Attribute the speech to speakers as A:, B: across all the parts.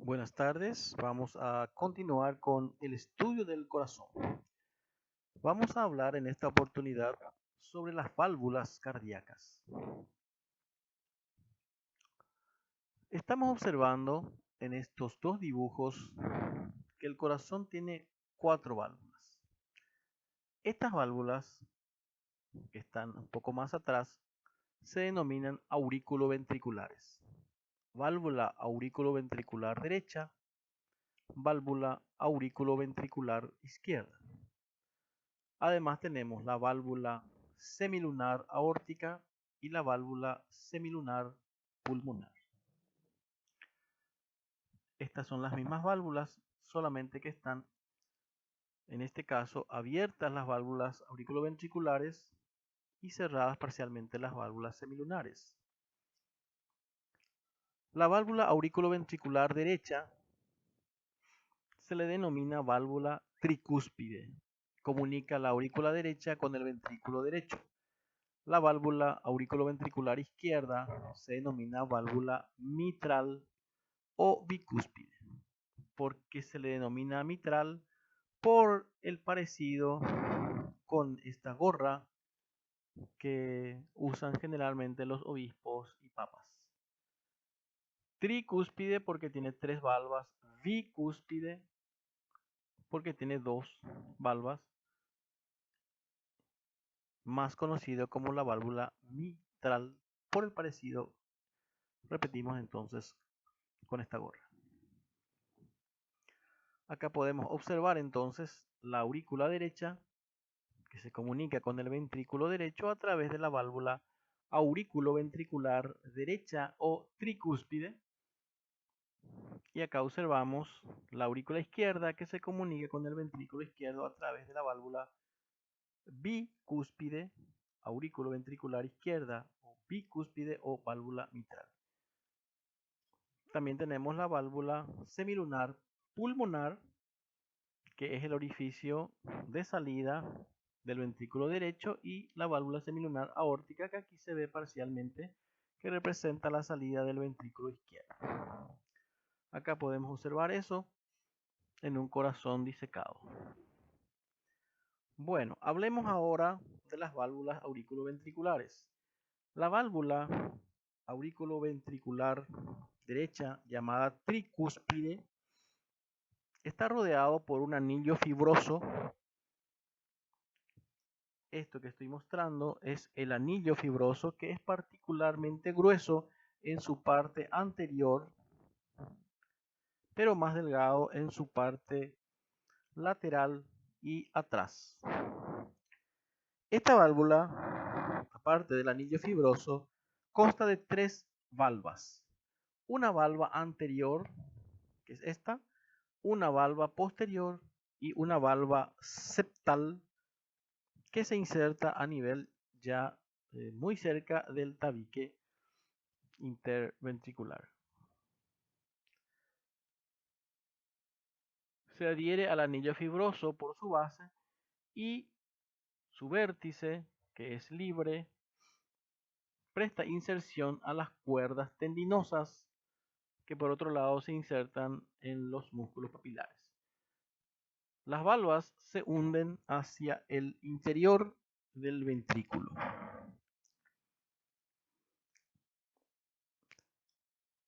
A: Buenas tardes, vamos a continuar con el estudio del corazón. Vamos a hablar en esta oportunidad sobre las válvulas cardíacas. Estamos observando en estos dos dibujos que el corazón tiene 4 válvulas. Estas válvulas, que están un poco más atrás, se denominan aurículo-ventriculares. Válvula aurículo-ventricular derecha, válvula aurículo-ventricular izquierda. Además tenemos la válvula semilunar aórtica y la válvula semilunar pulmonar. Estas son las mismas válvulas, solamente que están, en este caso, abiertas las válvulas auriculoventriculares y cerradas parcialmente las válvulas semilunares. La válvula auriculoventricular derecha se le denomina válvula tricúspide. Comunica la aurícula derecha con el ventrículo derecho. La válvula auriculoventricular izquierda se denomina válvula mitral o bicúspide. ¿Por qué se le denomina mitral? Por el parecido con esta gorra que usan generalmente los obispos y papas. Tricúspide porque tiene 3 valvas, bicúspide porque tiene 2 valvas, más conocido como la válvula mitral por el parecido, repetimos entonces, con esta gorra. Acá podemos observar entonces la aurícula derecha que se comunica con el ventrículo derecho a través de la válvula auriculoventricular derecha o tricúspide. Y acá observamos la aurícula izquierda que se comunica con el ventrículo izquierdo a través de la válvula bicúspide, auriculoventricular izquierda o bicúspide o válvula mitral. También tenemos la válvula semilunar pulmonar, que es el orificio de salida del ventrículo derecho, y la válvula semilunar aórtica, que aquí se ve parcialmente, que representa la salida del ventrículo izquierdo. Acá podemos observar eso en un corazón disecado. Bueno, hablemos ahora de las válvulas auriculoventriculares. La válvula auriculoventricular derecha, llamada tricúspide, está rodeado por un anillo fibroso. Esto que estoy mostrando es el anillo fibroso, que es particularmente grueso en su parte anterior, pero más delgado en su parte lateral y atrás. Esta válvula, aparte del anillo fibroso, consta de 3 valvas. Una valva anterior, que es esta, una valva posterior y una valva septal, que se inserta a nivel ya muy cerca del tabique interventricular. Se adhiere al anillo fibroso por su base y su vértice, que es libre, presta inserción a las cuerdas tendinosas, que por otro lado se insertan en los músculos papilares. Las valvas se hunden hacia el interior del ventrículo.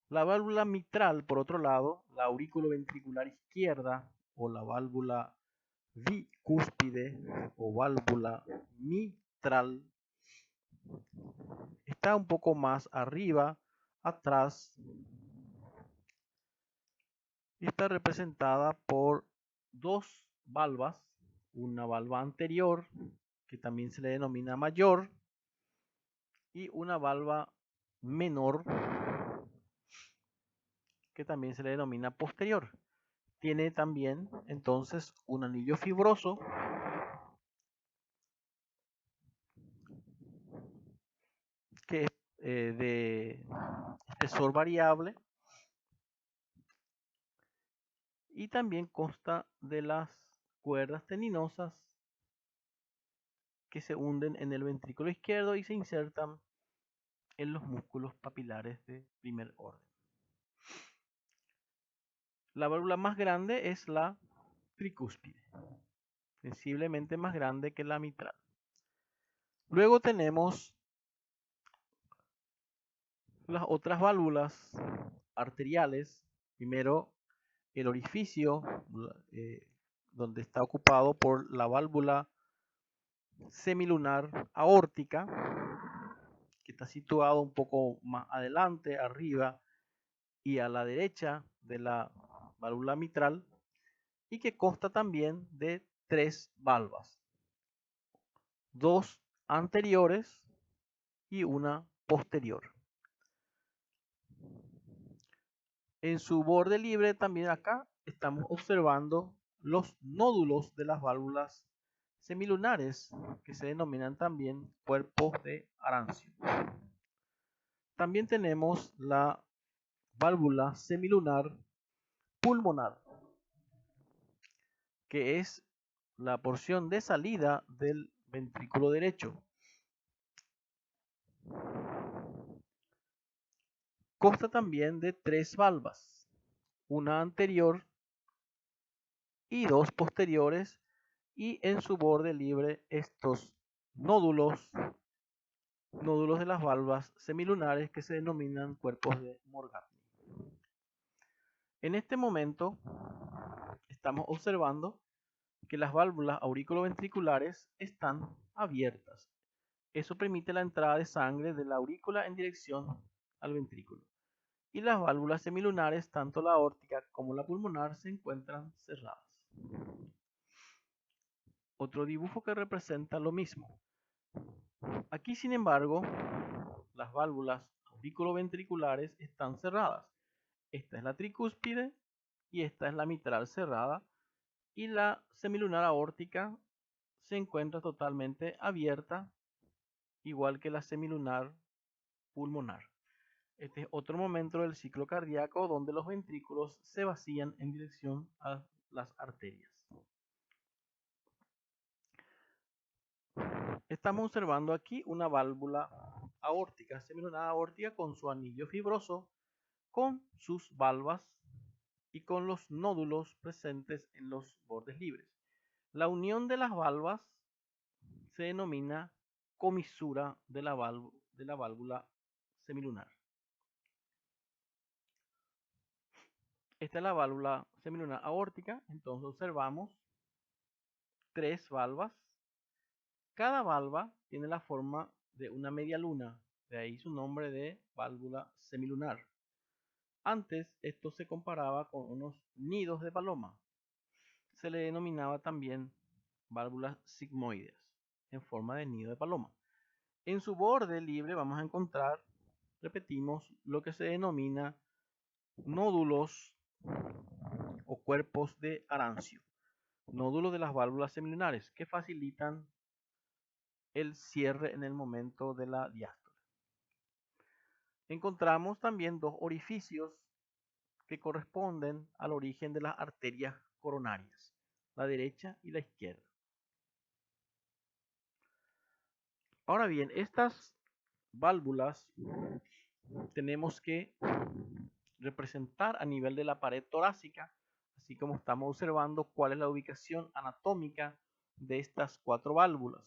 A: La válvula mitral, por otro lado, la aurículo-ventricular izquierda o la válvula bicúspide o válvula mitral, está un poco más arriba, atrás, y está representada por 2 valvas, una valva anterior, que también se le denomina mayor, y una valva menor, que también se le denomina posterior. Tiene también entonces un anillo fibroso que es de espesor variable, y también consta de las cuerdas tendinosas que se hunden en el ventrículo izquierdo y se insertan en los músculos papilares de primer orden. La válvula más grande es la tricúspide, sensiblemente más grande que la mitral. Luego tenemos las otras válvulas arteriales. Primero, el orificio donde está ocupado por la válvula semilunar aórtica, que está situado un poco más adelante, arriba y a la derecha de la válvula mitral, y que consta también de 3 valvas, 2 anteriores y una posterior. En su borde libre también acá estamos observando los nódulos de las válvulas semilunares, que se denominan también cuerpos de Arancio. También tenemos la válvula semilunar pulmonar, que es la porción de salida del ventrículo derecho. Consta también de 3 valvas, una anterior y 2 posteriores, y en su borde libre estos nódulos de las valvas semilunares, que se denominan cuerpos de Morgagni. En este momento estamos observando que las válvulas aurículo-ventriculares están abiertas. Eso permite la entrada de sangre de la aurícula en dirección al ventrículo. Y las válvulas semilunares, tanto la aórtica como la pulmonar, se encuentran cerradas. Otro dibujo que representa lo mismo. Aquí, sin embargo, las válvulas auriculoventriculares están cerradas. Esta es la tricúspide y esta es la mitral cerrada, y la semilunar aórtica se encuentra totalmente abierta, igual que la semilunar pulmonar. Este es otro momento del ciclo cardíaco donde los ventrículos se vacían en dirección a las arterias. Estamos observando aquí una válvula aórtica, semilunar aórtica, con su anillo fibroso, con sus valvas y con los nódulos presentes en los bordes libres. La unión de las valvas se denomina comisura de la válvula semilunar. Esta es la válvula semilunar aórtica. Entonces observamos 3 valvas. Cada valva tiene la forma de una media luna, de ahí su nombre de válvula semilunar. Antes esto se comparaba con unos nidos de paloma. Se le denominaba también válvulas sigmoides, en forma de nido de paloma. En su borde libre vamos a encontrar, repetimos, lo que se denomina nódulos o cuerpos de Arancio, nódulos de las válvulas semilunares, que facilitan el cierre en el momento de la diástole. Encontramos también 2 orificios que corresponden al origen de las arterias coronarias, la derecha y la izquierda. Ahora bien, estas válvulas tenemos que representar a nivel de la pared torácica, así como estamos observando cuál es la ubicación anatómica de estas 4 válvulas.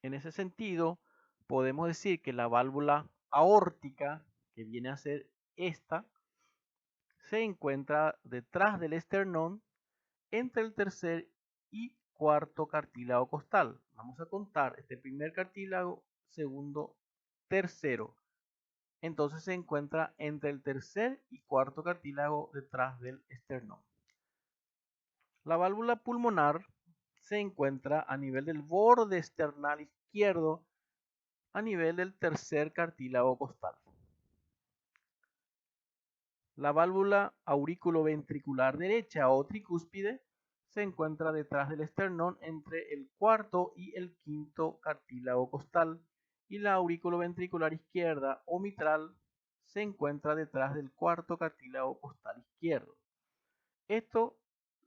A: En ese sentido, podemos decir que la válvula aórtica, que viene a ser esta, se encuentra detrás del esternón, entre el tercer y cuarto cartílago costal. Vamos a contar este primer cartílago, segundo, tercero. Entonces se encuentra entre el tercer y cuarto cartílago detrás del esternón. La válvula pulmonar se encuentra a nivel del borde esternal izquierdo, a nivel del tercer cartílago costal. La válvula auriculoventricular derecha o tricúspide se encuentra detrás del esternón, entre el cuarto y el quinto cartílago costal, y la auriculoventricular izquierda o mitral se encuentra detrás del cuarto cartílago costal izquierdo. Esto,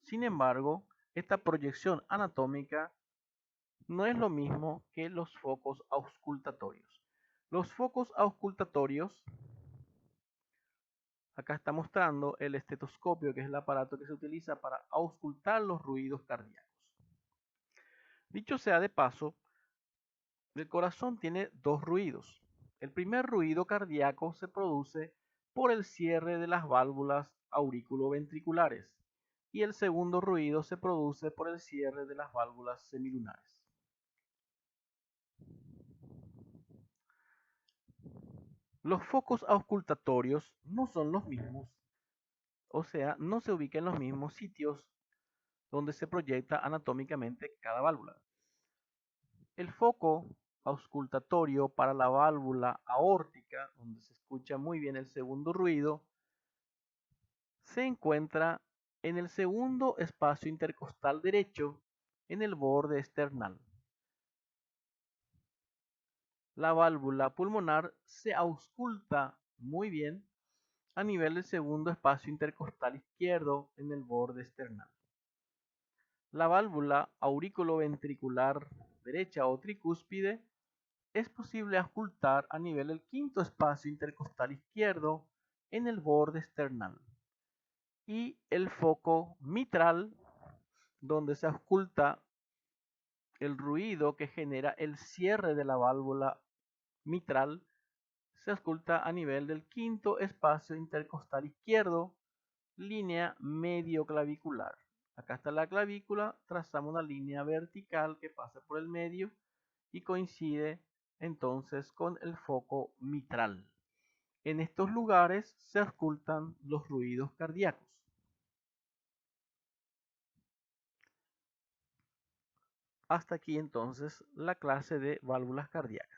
A: sin embargo, esta proyección anatómica no es lo mismo que los focos auscultatorios. Los focos auscultatorios Acá está mostrando el estetoscopio, que es el aparato que se utiliza para auscultar los ruidos cardíacos. Dicho sea de paso, el corazón tiene dos ruidos. El primer ruido cardíaco se produce por el cierre de las válvulas auriculoventriculares y el segundo ruido se produce por el cierre de las válvulas semilunares. Los focos auscultatorios no son los mismos, o sea, no se ubican en los mismos sitios donde se proyecta anatómicamente cada válvula. El foco auscultatorio para la válvula aórtica, donde se escucha muy bien el segundo ruido, se encuentra en el segundo espacio intercostal derecho, en el borde esternal. La válvula pulmonar se ausculta muy bien a nivel del segundo espacio intercostal izquierdo, en el borde esternal. La válvula auriculoventricular derecha o tricúspide es posible auscultar a nivel del quinto espacio intercostal izquierdo, en el borde esternal. Y el foco mitral, donde se ausculta el ruido que genera el cierre de la válvula mitral, se ausculta a nivel del quinto espacio intercostal izquierdo, línea medioclavicular. Acá está la clavícula, trazamos una línea vertical que pasa por el medio y coincide entonces con el foco mitral. En estos lugares se auscultan los ruidos cardíacos. Hasta aquí entonces la clase de válvulas cardíacas.